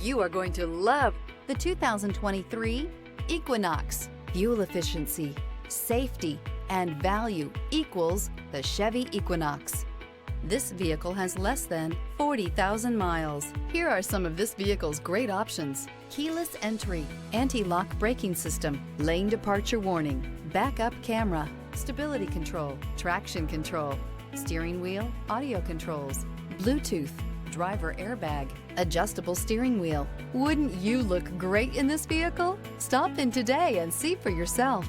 You are going to love the 2023 Equinox. Fuel efficiency, safety, and value equals the Chevy Equinox. This vehicle has less than 40,000 miles. Here are some of this vehicle's great options: keyless entry, anti-lock braking system, lane departure warning, backup camera, stability control, traction control, steering wheel audio controls, Bluetooth, driver airbag, adjustable steering wheel. Wouldn't you look great in this vehicle? Stop in today and see for yourself.